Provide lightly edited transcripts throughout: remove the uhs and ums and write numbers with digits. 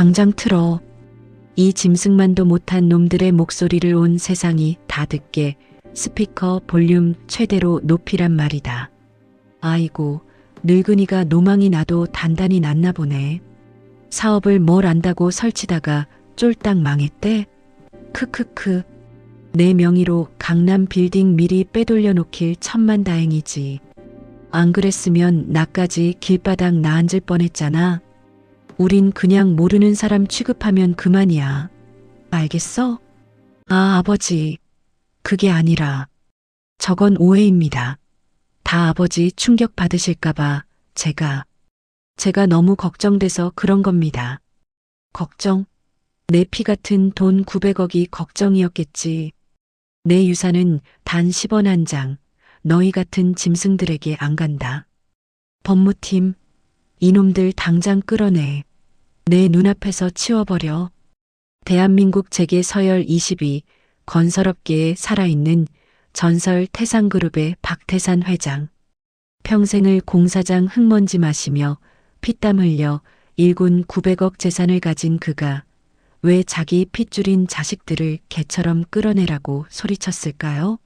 당장 틀어. 이 짐승만도 못한 놈들의 목소리를 온 세상이 다 듣게 스피커 볼륨 최대로 높이란 말이다. 아이고, 늙은이가 노망이 나도 단단히 났나 보네. 사업을 뭘 안다고 설치다가 쫄딱 망했대? 크크크. 내 명의로 강남 빌딩 미리 빼돌려 놓길 천만다행이지. 안 그랬으면 나까지 길바닥 나앉을 뻔했잖아. 우린 그냥 모르는 사람 취급하면 그만이야. 알겠어? 아, 아버지. 그게 아니라 저건 오해입니다. 다 아버지 충격 받으실까봐 제가 너무 걱정돼서 그런 겁니다. 걱정? 내 피 같은 돈 900억이 걱정이었겠지. 내 유산은 단 10원 한 장, 너희 같은 짐승들에게 안 간다. 법무팀, 이놈들 당장 끌어내. 내 눈앞에서 치워버려. 대한민국 재계 서열 20위 건설업계에 살아있는 전설 태산그룹의 박태산 회장. 평생을 공사장 흙먼지 마시며 피땀 흘려 일군 900억 재산을 가진 그가 왜 자기 핏줄인 자식들을 개처럼 끌어내라고 소리쳤을까요?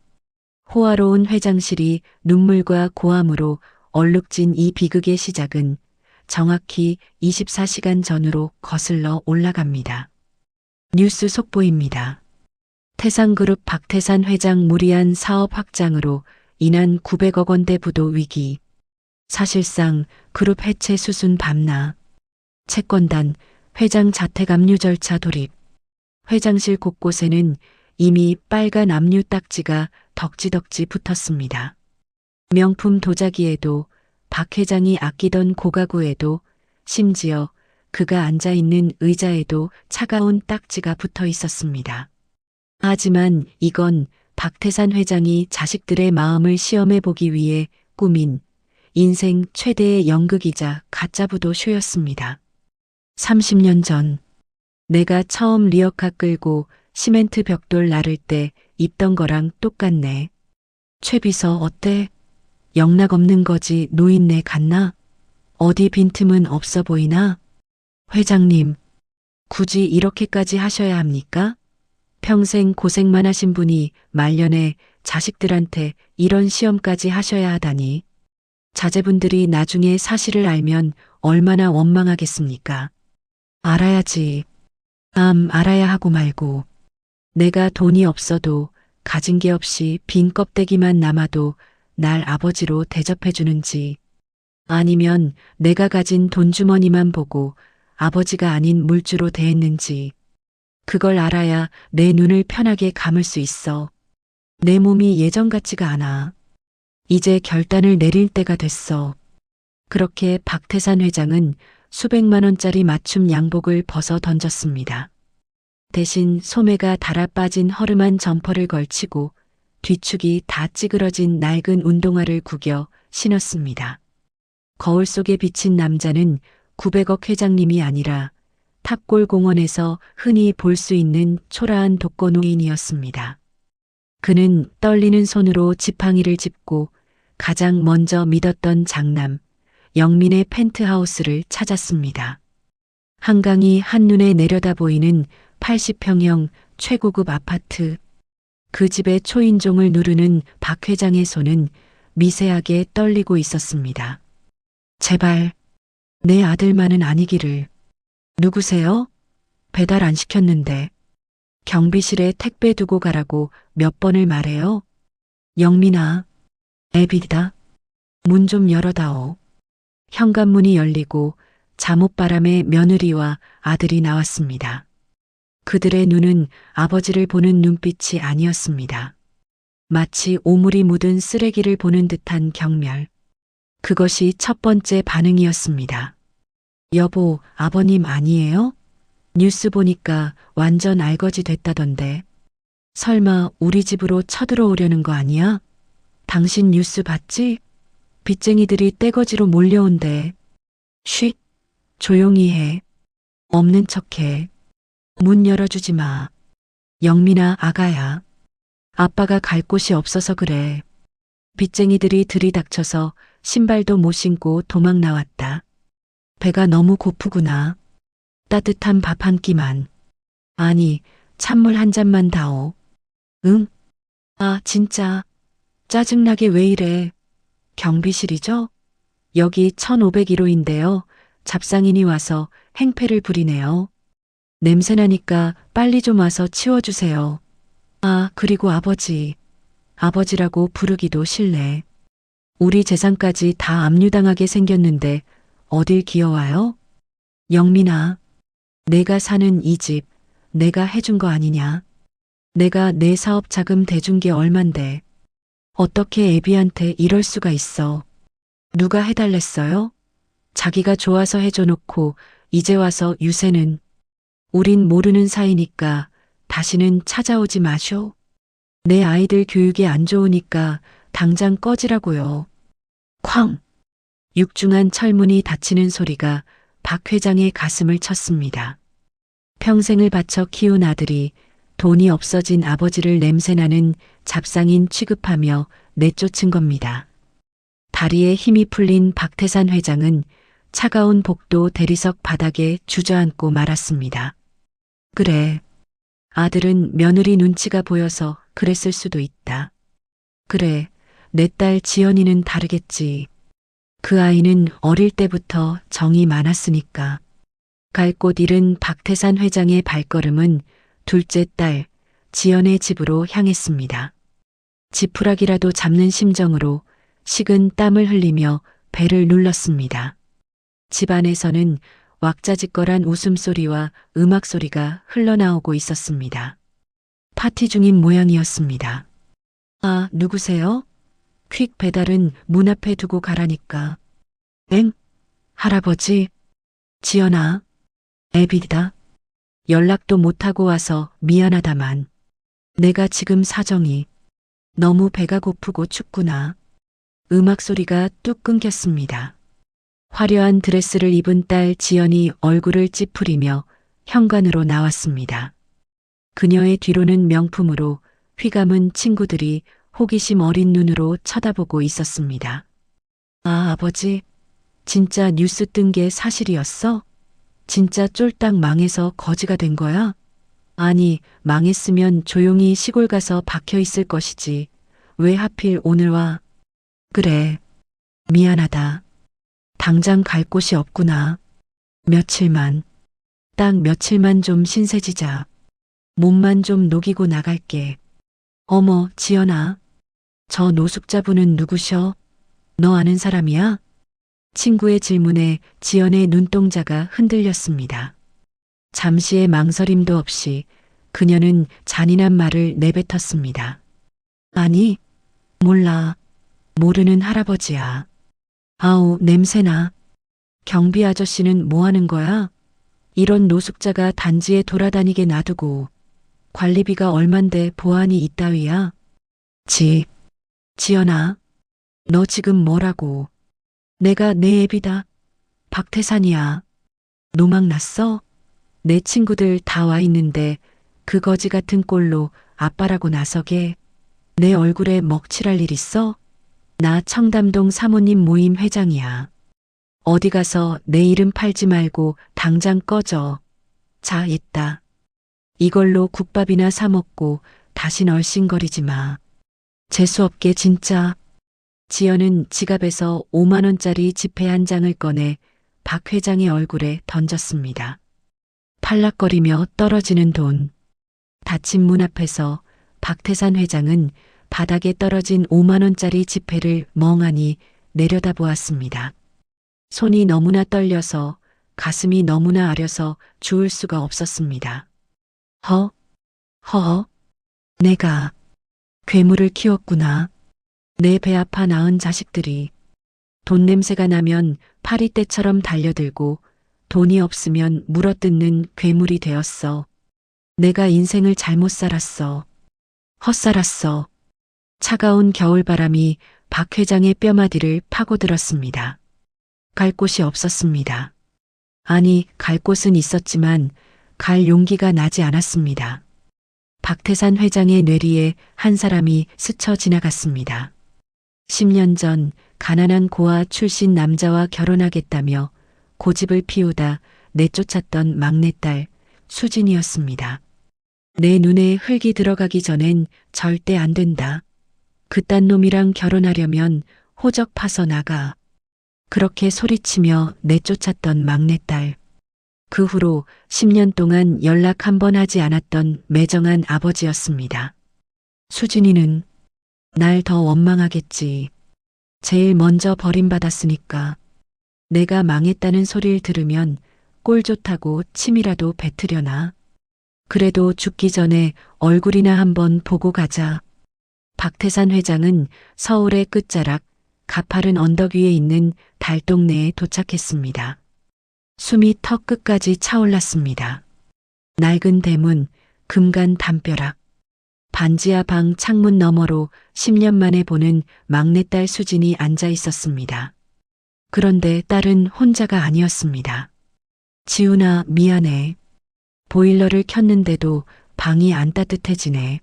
호화로운 회장실이 눈물과 고함으로 얼룩진 이 비극의 시작은 정확히 24시간 전으로 거슬러 올라갑니다. 뉴스 속보입니다. 태산그룹 박태산 회장 무리한 사업 확장으로 인한 900억 원대 부도 위기. 사실상 그룹 해체 수순 밤나. 채권단, 회장 자택 압류 절차 돌입. 회장실 곳곳에는 이미 빨간 압류 딱지가 덕지덕지 붙었습니다. 명품 도자기에도, 박 회장이 아끼던 고가구에도, 심지어 그가 앉아있는 의자에도 차가운 딱지가 붙어 있었습니다. 하지만 이건 박태산 회장이 자식들의 마음을 시험해 보기 위해 꾸민 인생 최대의 연극이자 가짜부도 쇼였습니다. 30년 전 내가 처음 리어카 끌고 시멘트 벽돌 나를 때 입던 거랑 똑같네. 최비서 어때? 영락 없는 거지 노인네 같나? 어디 빈틈은 없어 보이나? 회장님, 굳이 이렇게까지 하셔야 합니까? 평생 고생만 하신 분이 말년에 자식들한테 이런 시험까지 하셔야 하다니. 자제분들이 나중에 사실을 알면 얼마나 원망하겠습니까? 알아야지. 알아야 하고 말고. 내가 돈이 없어도 가진 게 없이 빈 껍데기만 남아도 날 아버지로 대접해주는지, 아니면 내가 가진 돈주머니만 보고 아버지가 아닌 물주로 대했는지, 그걸 알아야 내 눈을 편하게 감을 수 있어. 내 몸이 예전 같지가 않아. 이제 결단을 내릴 때가 됐어. 그렇게 박태산 회장은 수백만 원짜리 맞춤 양복을 벗어 던졌습니다. 대신 소매가 달아 빠진 허름한 점퍼를 걸치고 뒤축이 다 찌그러진 낡은 운동화를 구겨 신었습니다. 거울 속에 비친 남자는 900억 회장님이 아니라 탑골 공원에서 흔히 볼 수 있는 초라한 독거노인이었습니다. 그는 떨리는 손으로 지팡이를 짚고 가장 먼저 믿었던 장남, 영민의 펜트하우스를 찾았습니다. 한강이 한눈에 내려다 보이는 80평형 최고급 아파트. 그 집의 초인종을 누르는 박 회장의 손은 미세하게 떨리고 있었습니다. 제발, 내 아들만은 아니기를. 누구세요? 배달 안 시켰는데. 경비실에 택배 두고 가라고 몇 번을 말해요? 영민아, 애비다. 문 좀 열어다오. 현관문이 열리고 잠옷바람에 며느리와 아들이 나왔습니다. 그들의 눈은 아버지를 보는 눈빛이 아니었습니다. 마치 오물이 묻은 쓰레기를 보는 듯한 경멸. 그것이 첫 번째 반응이었습니다. 여보, 아버님 아니에요? 뉴스 보니까 완전 알거지 됐다던데. 설마 우리 집으로 쳐들어오려는 거 아니야? 당신 뉴스 봤지? 빚쟁이들이 떼거지로 몰려온대. 쉿, 조용히 해. 없는 척해. 문 열어주지 마. 영민아, 아가야. 아빠가 갈 곳이 없어서 그래. 빚쟁이들이 들이닥쳐서 신발도 못 신고 도망 나왔다. 배가 너무 고프구나. 따뜻한 밥 한 끼만. 아니, 찬물 한 잔만 다오. 응? 아, 진짜. 짜증나게 왜 이래. 경비실이죠? 여기 1501호인데요. 잡상인이 와서 행패를 부리네요. 냄새나니까 빨리 좀 와서 치워주세요. 아, 그리고 아버지. 아버지라고 부르기도 싫네. 우리 재산까지 다 압류당하게 생겼는데 어딜 기어와요? 영민아, 내가 사는 이 집 내가 해준 거 아니냐? 내가 내 사업 자금 대준 게 얼만데 어떻게 애비한테 이럴 수가 있어? 누가 해달랬어요? 자기가 좋아서 해줘 놓고 이제 와서 유세는. 우린 모르는 사이니까 다시는 찾아오지 마쇼. 내 아이들 교육이 안 좋으니까 당장 꺼지라고요. 쾅! 육중한 철문이 닫히는 소리가 박 회장의 가슴을 쳤습니다. 평생을 바쳐 키운 아들이 돈이 없어진 아버지를 냄새나는 잡상인 취급하며 내쫓은 겁니다. 다리에 힘이 풀린 박태산 회장은 차가운 복도 대리석 바닥에 주저앉고 말았습니다. 그래. 아들은 며느리 눈치가 보여서 그랬을 수도 있다. 그래. 내 딸 지연이는 다르겠지. 그 아이는 어릴 때부터 정이 많았으니까. 갈 곳 잃은 박태산 회장의 발걸음은 둘째 딸 지연의 집으로 향했습니다. 지푸라기라도 잡는 심정으로 식은 땀을 흘리며 배를 눌렀습니다. 집안에서는 왁자지껄한 웃음소리와 음악소리가 흘러나오고 있었습니다. 파티 중인 모양이었습니다. 아, 누구세요? 퀵 배달은 문 앞에 두고 가라니까. 엥? 할아버지? 지연아? 애비다. 연락도 못하고 와서 미안하다만. 내가 지금 사정이 너무 배가 고프고 춥구나. 음악 소리가 뚝 끊겼습니다. 화려한 드레스를 입은 딸 지연이 얼굴을 찌푸리며 현관으로 나왔습니다. 그녀의 뒤로는 명품으로 휘감은 친구들이 호기심 어린 눈으로 쳐다보고 있었습니다. 아, 아버지, 진짜 뉴스 뜬 게 사실이었어? 진짜 쫄딱 망해서 거지가 된 거야? 아니, 망했으면 조용히 시골 가서 박혀 있을 것이지. 왜 하필 오늘 와? 그래, 미안하다. 당장 갈 곳이 없구나. 며칠만, 딱 며칠만 좀 신세지자. 몸만 좀 녹이고 나갈게. 어머, 지연아. 저 노숙자분은 누구셔? 너 아는 사람이야? 친구의 질문에 지연의 눈동자가 흔들렸습니다. 잠시의 망설임도 없이 그녀는 잔인한 말을 내뱉었습니다. 아니, 몰라. 모르는 할아버지야. 아우, 냄새나. 경비 아저씨는 뭐 하는 거야? 이런 노숙자가 단지에 돌아다니게 놔두고 관리비가 얼만데 보안이 이따위야? 지연아, 너 지금 뭐라고? 내가 내 애비다. 박태산이야. 노망 났어? 내 친구들 다 와 있는데 그 거지 같은 꼴로 아빠라고 나서게. 내 얼굴에 먹칠할 일 있어? 나 청담동 사모님 모임 회장이야. 어디 가서 내 이름 팔지 말고 당장 꺼져. 자, 있다. 이걸로 국밥이나 사 먹고 다신 얼씬거리지 마. 재수없게 진짜. 지연은 지갑에서 5만 원짜리 지폐 한 장을 꺼내 박 회장의 얼굴에 던졌습니다. 팔락거리며 떨어지는 돈. 닫힌 문 앞에서 박태산 회장은 바닥에 떨어진 5만 원짜리 지폐를 멍하니 내려다보았습니다. 손이 너무나 떨려서 가슴이 너무나 아려서 주울 수가 없었습니다. 내가 괴물을 키웠구나. 내 배 아파 낳은 자식들이 돈 냄새가 나면 파리떼처럼 달려들고 돈이 없으면 물어뜯는 괴물이 되었어. 내가 인생을 잘못 살았어. 헛살았어. 차가운 겨울바람이 박 회장의 뼈마디를 파고들었습니다. 갈 곳이 없었습니다. 아니, 갈 곳은 있었지만 갈 용기가 나지 않았습니다. 박태산 회장의 뇌리에 한 사람이 스쳐 지나갔습니다. 10년 전 가난한 고아 출신 남자와 결혼하겠다며 고집을 피우다 내쫓았던 막내딸 수진이었습니다. 내 눈에 흙이 들어가기 전엔 절대 안 된다. 그딴 놈이랑 결혼하려면 호적 파서 나가. 그렇게 소리치며 내쫓았던 막내딸. 그 후로 10년 동안 연락 한 번 하지 않았던 매정한 아버지였습니다. 수진이는 날 더 원망하겠지. 제일 먼저 버림받았으니까. 내가 망했다는 소리를 들으면 꼴 좋다고 침이라도 뱉으려나. 그래도 죽기 전에 얼굴이나 한번 보고 가자. 박태산 회장은 서울의 끝자락 가파른 언덕 위에 있는 달동네에 도착했습니다. 숨이 턱 끝까지 차올랐습니다. 낡은 대문, 금간 담벼락, 반지하 방 창문 너머로 10년 만에 보는 막내딸 수진이 앉아 있었습니다. 그런데 딸은 혼자가 아니었습니다. 지훈아, 미안해. 보일러를 켰는데도 방이 안 따뜻해지네.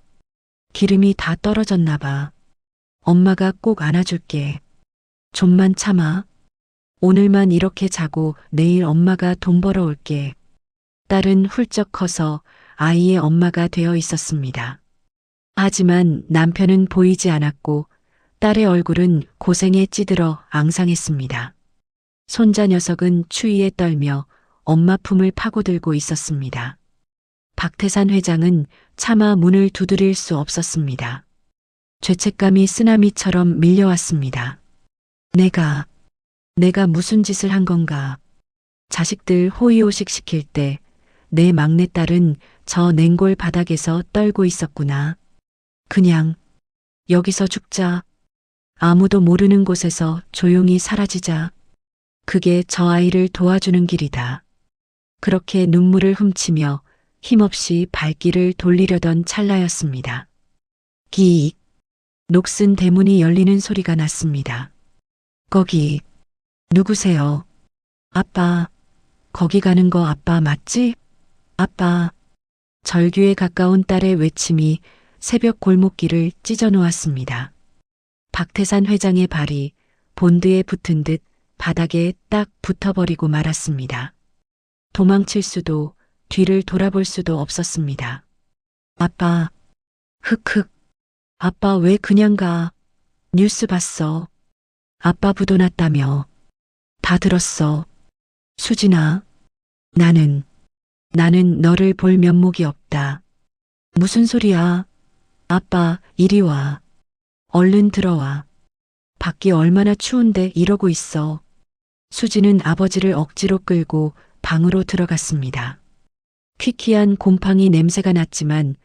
기름이 다 떨어졌나 봐. 엄마가 꼭 안아줄게. 좀만 참아. 오늘만 이렇게 자고 내일 엄마가 돈 벌어 올게. 딸은 훌쩍 커서 아이의 엄마가 되어 있었습니다. 하지만 남편은 보이지 않았고 딸의 얼굴은 고생에 찌들어 앙상했습니다. 손자 녀석은 추위에 떨며 엄마 품을 파고들고 있었습니다. 박태산 회장은 차마 문을 두드릴 수 없었습니다. 죄책감이 쓰나미처럼 밀려왔습니다. 내가 무슨 짓을 한 건가. 자식들 호의호식 시킬 때 내 막내딸은 저 냉골 바닥에서 떨고 있었구나. 그냥 여기서 죽자. 아무도 모르는 곳에서 조용히 사라지자. 그게 저 아이를 도와주는 길이다. 그렇게 눈물을 훔치며 힘없이 발길을 돌리려던 찰나였습니다. 기익. 녹슨 대문이 열리는 소리가 났습니다. 거기 누구세요? 아빠. 거기 가는 거 아빠 맞지? 아빠. 절규에 가까운 딸의 외침이 새벽 골목길을 찢어놓았습니다. 박태산 회장의 발이 본드에 붙은 듯 바닥에 딱 붙어버리고 말았습니다. 도망칠 수도 뒤를 돌아볼 수도 없었습니다. 아빠. 흑흑. 아빠 왜 그냥 가? 뉴스 봤어. 아빠 부도 났다며. 다 들었어. 수진아. 나는 너를 볼 면목이 없다. 무슨 소리야? 아빠, 이리 와. 얼른 들어와. 밖이 얼마나 추운데 이러고 있어. 수진은 아버지를 억지로 끌고 방으로 들어갔습니다. 퀴퀴한 곰팡이 냄새가 났지만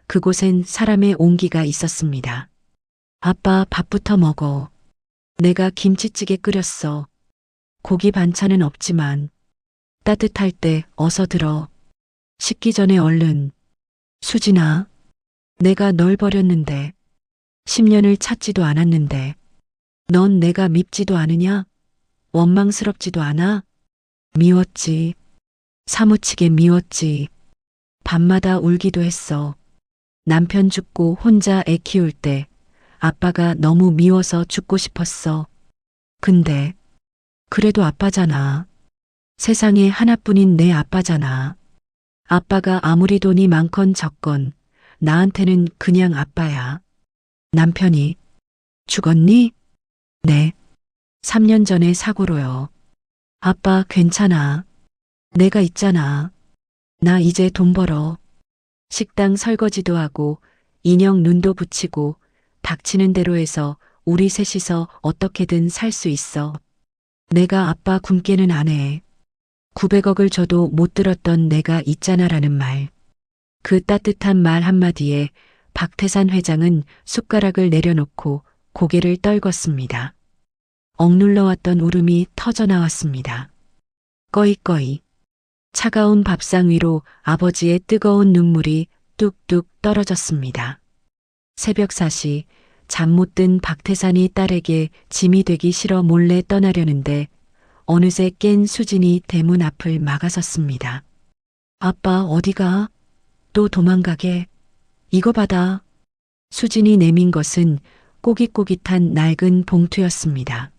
그곳엔 사람의 온기가 있었습니다. 아빠 밥부터 먹어. 내가 김치찌개 끓였어. 고기 반찬은 없지만 따뜻할 때 어서 들어. 식기 전에 얼른. 수진아, 내가 널 버렸는데 10년을 찾지도 않았는데 넌 내가 밉지도 않으냐? 원망스럽지도 않아? 미웠지. 사무치게 미웠지. 밤마다 울기도 했어. 남편 죽고 혼자 애 키울 때 아빠가 너무 미워서 죽고 싶었어. 근데 그래도 아빠잖아. 세상에 하나뿐인 내 아빠잖아. 아빠가 아무리 돈이 많건 적건 나한테는 그냥 아빠야. 남편이 죽었니? 네. 3년 전에 사고로요. 아빠 괜찮아. 내가 있잖아. 나 이제 돈 벌어. 식당 설거지도 하고 인형 눈도 붙이고 닥치는 대로 해서 우리 셋이서 어떻게든 살 수 있어. 내가 아빠 굶게는 안 해. 900억을 줘도 못 들었던 내가 있잖아라는 말. 그 따뜻한 말 한마디에 박태산 회장은 숟가락을 내려놓고 고개를 떨궜습니다. 억눌러왔던 울음이 터져나왔습니다. 꺼이꺼이. 차가운 밥상 위로 아버지의 뜨거운 눈물이 뚝뚝 떨어졌습니다. 새벽 4시 잠 못 든 박태산이 딸에게 짐이 되기 싫어 몰래 떠나려는데 어느새 깬 수진이 대문 앞을 막아섰습니다. 아빠 어디가? 또 도망가게. 이거 받아. 수진이 내민 것은 꼬깃꼬깃한 낡은 봉투였습니다.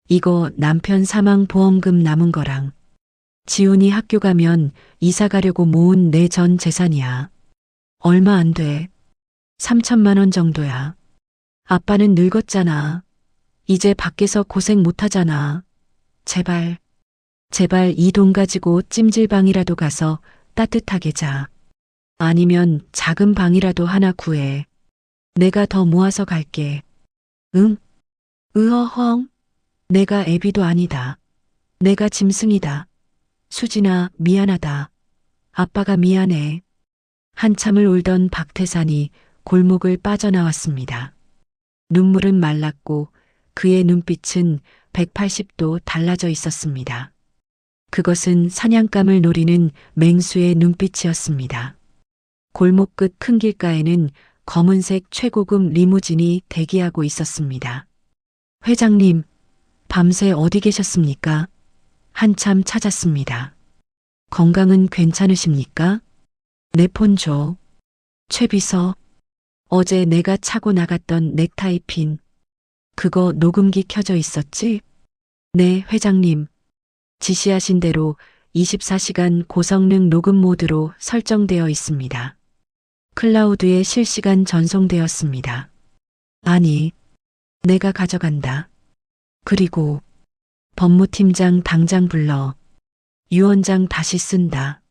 이거 남편 사망 보험금 남은 거랑 지훈이 학교 가면 이사 가려고 모은 내 전 재산이야. 얼마 안 돼. 3천만 원 정도야. 아빠는 늙었잖아. 이제 밖에서 고생 못 하잖아. 제발, 제발 이 돈 가지고 찜질방이라도 가서 따뜻하게 자. 아니면 작은 방이라도 하나 구해. 내가 더 모아서 갈게. 응? 으허헝. 내가 애비도 아니다. 내가 짐승이다. 수진아, 미안하다. 아빠가 미안해. 한참을 울던 박태산이 골목을 빠져나왔습니다. 눈물은 말랐고 그의 눈빛은 180도 달라져 있었습니다. 그것은 사냥감을 노리는 맹수의 눈빛이었습니다. 골목 끝 큰 길가에는 검은색 최고급 리무진이 대기하고 있었습니다. 회장님, 밤새 어디 계셨습니까? 한참 찾았습니다. 건강은 괜찮으십니까? 내 폰 줘. 최 비서, 어제 내가 차고 나갔던 넥타이 핀. 그거 녹음기 켜져 있었지? 네, 회장님. 지시하신 대로 24시간 고성능 녹음 모드로 설정되어 있습니다. 클라우드에 실시간 전송되었습니다. 아니, 내가 가져간다. 그리고 법무팀장 당장 불러. 유언장 다시 쓴다.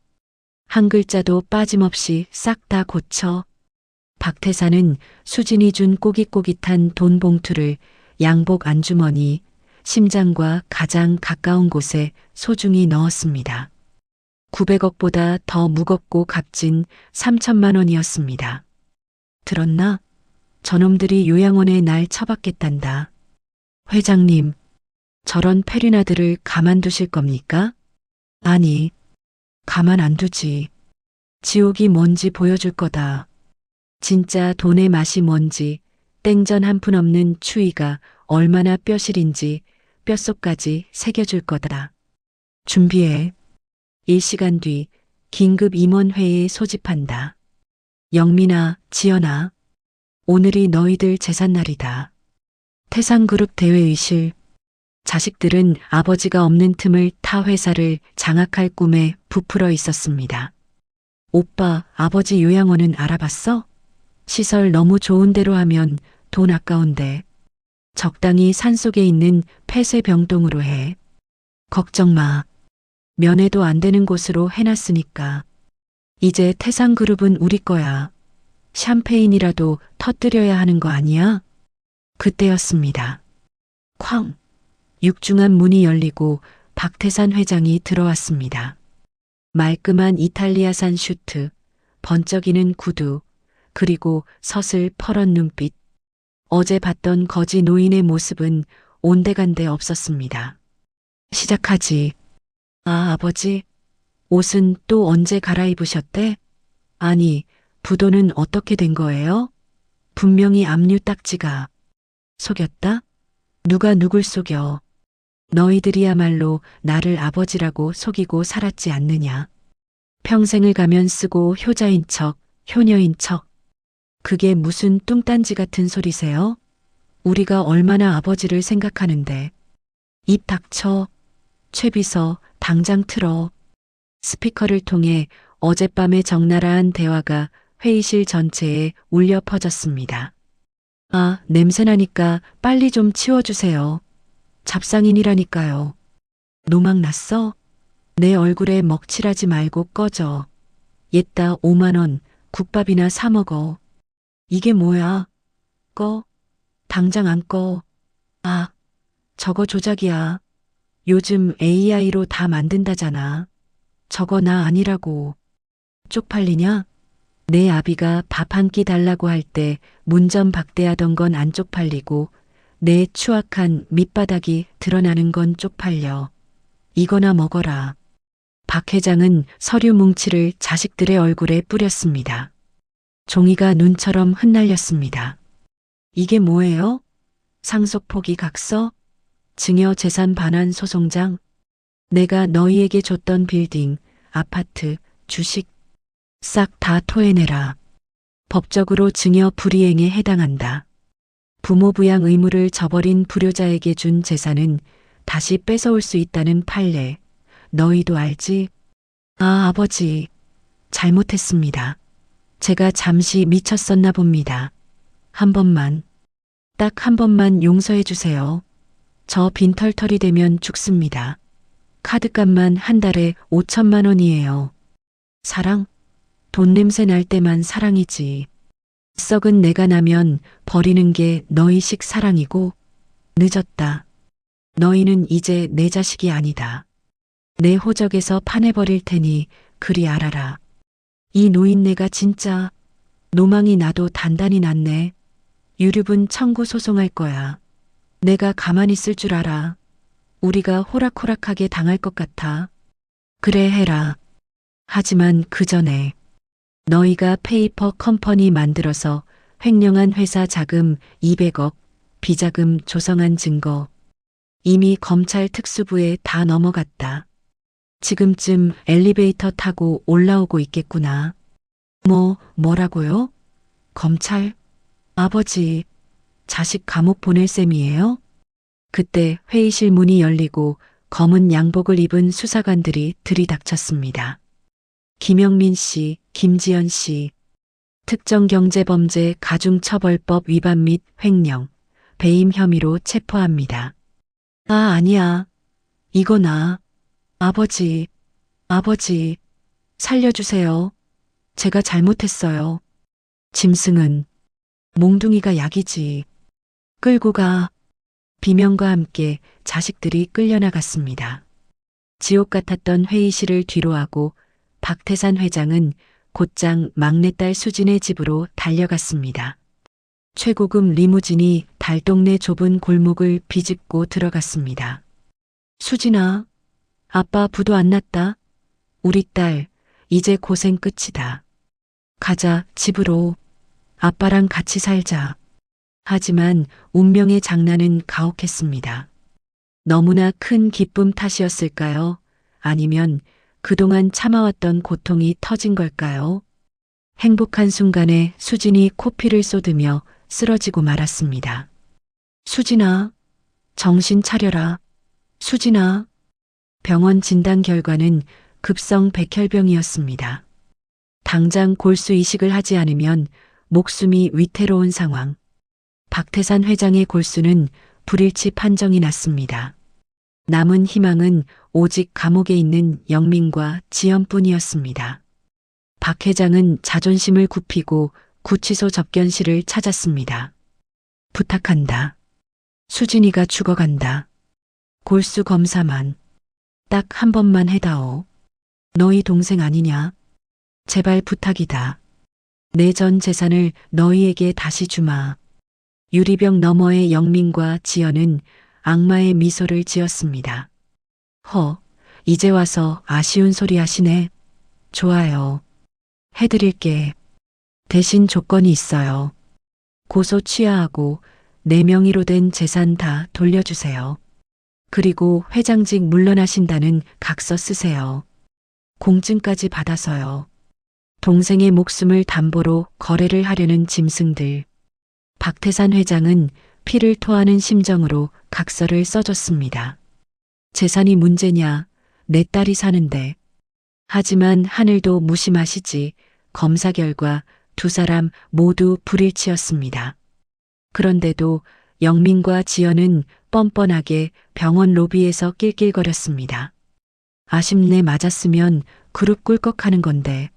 한 글자도 빠짐없이 싹 다 고쳐. 박태산은 수진이 준 꼬깃꼬깃한 돈 봉투를 양복 안주머니, 심장과 가장 가까운 곳에 소중히 넣었습니다. 900억보다 더 무겁고 값진 3천만 원이었습니다. 들었나? 저놈들이 요양원에 날 처박겠단다. 회장님, 저런 페리나들을 가만두실 겁니까? 아니, 가만 안 두지. 지옥이 뭔지 보여줄 거다. 진짜 돈의 맛이 뭔지, 땡전 한 푼 없는 추위가 얼마나 뼈실인지 뼛속까지 새겨줄 거다. 준비해. 1시간 뒤 긴급 임원회의에 소집한다. 영민아, 지연아, 오늘이 너희들 제삿날이다. 태상그룹 대회의실. 자식들은 아버지가 없는 틈을 타 회사를 장악할 꿈에 부풀어 있었습니다. 오빠, 아버지 요양원은 알아봤어? 시설 너무 좋은 데로 하면 돈 아까운데. 적당히 산속에 있는 폐쇄병동으로 해. 걱정 마. 면회도 안 되는 곳으로 해놨으니까. 이제 태상그룹은 우리 거야. 샴페인이라도 터뜨려야 하는 거 아니야? 그때였습니다. 쾅! 육중한 문이 열리고 박태산 회장이 들어왔습니다. 말끔한 이탈리아산 슈트, 번쩍이는 구두, 그리고 서슬 퍼런 눈빛. 어제 봤던 거지 노인의 모습은 온데간데 없었습니다. 시작하지. 아, 아버지. 옷은 또 언제 갈아입으셨대? 아니, 부도는 어떻게 된 거예요? 분명히 압류 딱지가. 속였다? 누가 누굴 속여? 너희들이야말로 나를 아버지라고 속이고 살았지 않느냐. 평생을 가면 쓰고 효자인 척, 효녀인 척. 그게 무슨 뚱딴지 같은 소리세요? 우리가 얼마나 아버지를 생각하는데. 입 닥쳐. 최 비서, 당장 틀어. 스피커를 통해 어젯밤의 적나라한 대화가 회의실 전체에 울려 퍼졌습니다. 아, 냄새나니까 빨리 좀 치워주세요. 잡상인이라니까요. 노망 났어? 내 얼굴에 먹칠하지 말고 꺼져. 옛다 5만 원, 국밥이나 사 먹어. 이게 뭐야? 꺼. 당장 안 꺼. 아, 저거 조작이야. 요즘 AI로 다 만든다잖아. 저거 나 아니라고. 쪽팔리냐? 내 아비가 밥 한 끼 달라고 할 때 문전박대하던 건 안 쪽팔리고 내 추악한 밑바닥이 드러나는 건 쪽팔려. 이거나 먹어라. 박 회장은 서류 뭉치를 자식들의 얼굴에 뿌렸습니다. 종이가 눈처럼 흩날렸습니다. 이게 뭐예요? 상속 포기 각서? 증여 재산 반환 소송장? 내가 너희에게 줬던 빌딩, 아파트, 주식 싹 다 토해내라. 법적으로 증여 불이행에 해당한다. 부모 부양 의무를 저버린 불효자에게 준 재산은 다시 뺏어올 수 있다는 판례. 너희도 알지? 아, 아버지. 잘못했습니다. 제가 잠시 미쳤었나 봅니다. 한 번만, 딱 한 번만 용서해 주세요. 저 빈털털이 되면 죽습니다. 카드값만 한 달에 5천만 원이에요. 사랑? 돈 냄새 날 때만 사랑이지. 썩은 내가 나면 버리는 게 너희식 사랑이고, 늦었다. 너희는 이제 내 자식이 아니다. 내 호적에서 파내버릴 테니 그리 알아라. 이 노인네가 진짜 노망이 나도 단단히 났네. 유류분 청구 소송할 거야. 내가 가만히 있을 줄 알아. 우리가 호락호락하게 당할 것 같아. 그래 해라. 하지만 그 전에 너희가 페이퍼 컴퍼니 만들어서 횡령한 회사 자금 200억, 비자금 조성한 증거 이미 검찰 특수부에 다 넘어갔다. 지금쯤 엘리베이터 타고 올라오고 있겠구나. 뭐라고요? 검찰? 아버지, 자식 감옥 보낼 셈이에요? 그때 회의실 문이 열리고 검은 양복을 입은 수사관들이 들이닥쳤습니다. 김영민 씨, 김지연 씨, 특정경제범죄 가중처벌법 위반 및 횡령, 배임 혐의로 체포합니다. 아, 아니야. 이거 나. 아버지, 살려주세요. 제가 잘못했어요. 짐승은 몽둥이가 약이지. 끌고 가. 비명과 함께 자식들이 끌려나갔습니다. 지옥 같았던 회의실을 뒤로하고 박태산 회장은 곧장 막내딸 수진의 집으로 달려갔습니다. 최고급 리무진이 달동네 좁은 골목을 비집고 들어갔습니다. 수진아, 아빠 부도 안 났다. 우리 딸, 이제 고생 끝이다. 가자, 집으로. 아빠랑 같이 살자. 하지만 운명의 장난은 가혹했습니다. 너무나 큰 기쁨 탓이었을까요? 아니면 그동안 참아왔던 고통이 터진 걸까요? 행복한 순간에 수진이 코피를 쏟으며 쓰러지고 말았습니다. 수진아, 정신 차려라. 수진아. 병원 진단 결과는 급성 백혈병이었습니다. 당장 골수 이식을 하지 않으면 목숨이 위태로운 상황. 박태산 회장의 골수는 불일치 판정이 났습니다. 남은 희망은 오직 감옥에 있는 영민과 지연뿐이었습니다. 박 회장은 자존심을 굽히고 구치소 접견실을 찾았습니다. 부탁한다. 수진이가 죽어간다. 골수 검사만 딱 한 번만 해다오. 너희 동생 아니냐? 제발 부탁이다. 내 전 재산을 너희에게 다시 주마. 유리병 너머의 영민과 지연은 악마의 미소를 지었습니다. 이제 와서 아쉬운 소리 하시네. 좋아요. 해드릴게. 대신 조건이 있어요. 고소 취하하고 내 명의로 된 재산 다 돌려주세요. 그리고 회장직 물러나신다는 각서 쓰세요. 공증까지 받아서요. 동생의 목숨을 담보로 거래를 하려는 짐승들. 박태산 회장은 피를 토하는 심정으로 각서를 써줬습니다. 재산이 문제냐, 내 딸이 사는데. 하지만 하늘도 무심하시지. 검사 결과 두 사람 모두 불일치였습니다. 그런데도 영민과 지연은 뻔뻔하게 병원 로비에서 낄낄거렸습니다. 아쉽네, 맞았으면 그룹 꿀꺽하는 건데.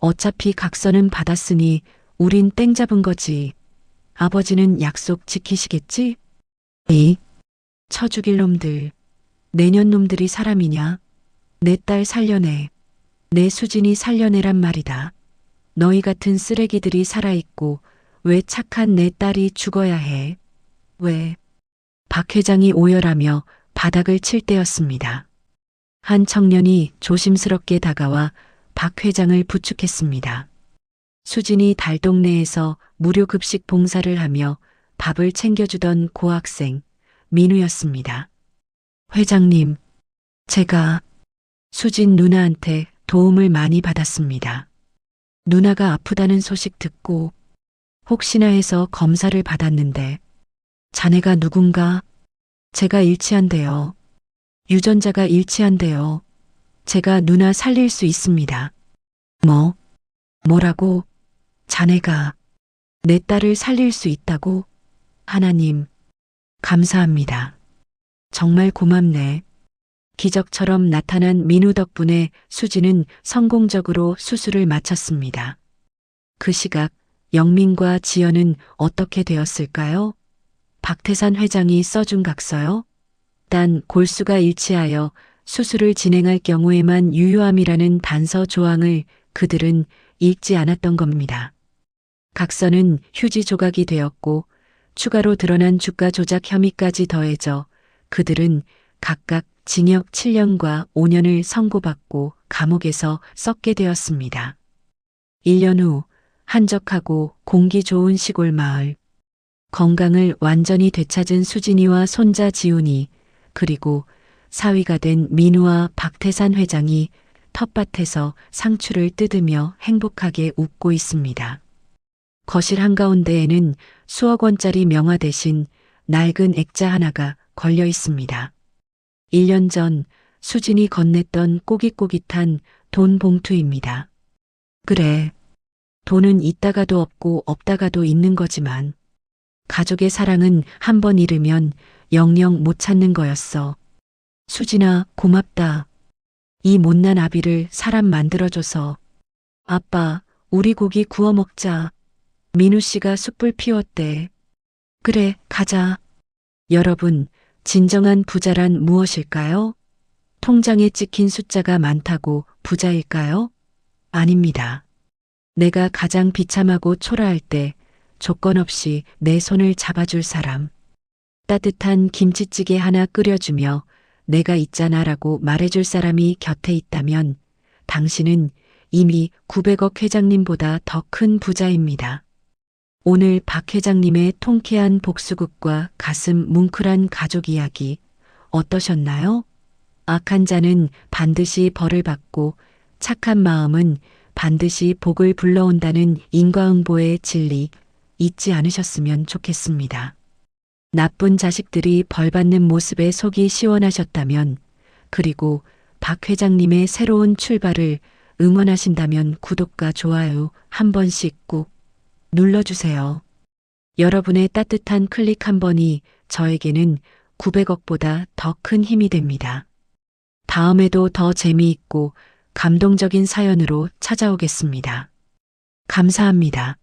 어차피 각서는 받았으니 우린 땡 잡은 거지. 아버지는 약속 지키시겠지? 쳐 죽일 놈들. 내년 놈들이 사람이냐? 내 딸 살려내. 내 수진이 살려내란 말이다. 너희 같은 쓰레기들이 살아있고 왜 착한 내 딸이 죽어야 해? 왜? 박 회장이 오열하며 바닥을 칠 때였습니다. 한 청년이 조심스럽게 다가와 박 회장을 부축했습니다. 수진이 달동네에서 무료 급식 봉사를 하며 밥을 챙겨주던 고학생 민우였습니다. 회장님, 제가 수진 누나한테 도움을 많이 받았습니다. 누나가 아프다는 소식 듣고 혹시나 해서 검사를 받았는데 자네가 누군가? 제가 일치한대요. 유전자가 일치한대요. 제가 누나 살릴 수 있습니다. 뭐? 뭐라고? 자네가 내 딸을 살릴 수 있다고? 하나님, 감사합니다. 정말 고맙네. 기적처럼 나타난 민우 덕분에 수지는 성공적으로 수술을 마쳤습니다. 그 시각 영민과 지연은 어떻게 되었을까요? 박태산 회장이 써준 각서요? 단 골수가 일치하여 수술을 진행할 경우에만 유효함이라는 단서 조항을 그들은 읽지 않았던 겁니다. 각서는 휴지 조각이 되었고 추가로 드러난 주가 조작 혐의까지 더해져 그들은 각각 징역 7년과 5년을 선고받고 감옥에서 썩게 되었습니다. 1년 후 한적하고 공기 좋은 시골 마을. 건강을 완전히 되찾은 수진이와 손자 지훈이 그리고 사위가 된 민우와 박태산 회장이 텃밭에서 상추를 뜯으며 행복하게 웃고 있습니다. 거실 한가운데에는 수억 원짜리 명화 대신 낡은 액자 하나가 걸려 있습니다. 1년 전 수진이 건넸던 꼬깃꼬깃한 돈 봉투입니다. 그래, 돈은 있다가도 없고 없다가도 있는 거지만 가족의 사랑은 한 번 잃으면 영영 못 찾는 거였어. 수진아, 고맙다. 이 못난 아비를 사람 만들어줘서. 아빠, 우리 고기 구워 먹자. 민우 씨가 숯불 피웠대. 그래, 가자. 여러분, 진정한 부자란 무엇일까요? 통장에 찍힌 숫자가 많다고 부자일까요? 아닙니다. 내가 가장 비참하고 초라할 때 조건 없이 내 손을 잡아줄 사람. 따뜻한 김치찌개 하나 끓여주며 내가 있잖아라고 말해줄 사람이 곁에 있다면 당신은 이미 900억 회장님보다 더 큰 부자입니다. 오늘 박 회장님의 통쾌한 복수극과 가슴 뭉클한 가족 이야기 어떠셨나요? 악한 자는 반드시 벌을 받고 착한 마음은 반드시 복을 불러온다는 인과응보의 진리 잊지 않으셨으면 좋겠습니다. 나쁜 자식들이 벌받는 모습에 속이 시원하셨다면 그리고 박 회장님의 새로운 출발을 응원하신다면 구독과 좋아요 한 번씩 꾹 눌러주세요. 여러분의 따뜻한 클릭 한 번이 저에게는 900억보다 더 큰 힘이 됩니다. 다음에도 더 재미있고 감동적인 사연으로 찾아오겠습니다. 감사합니다.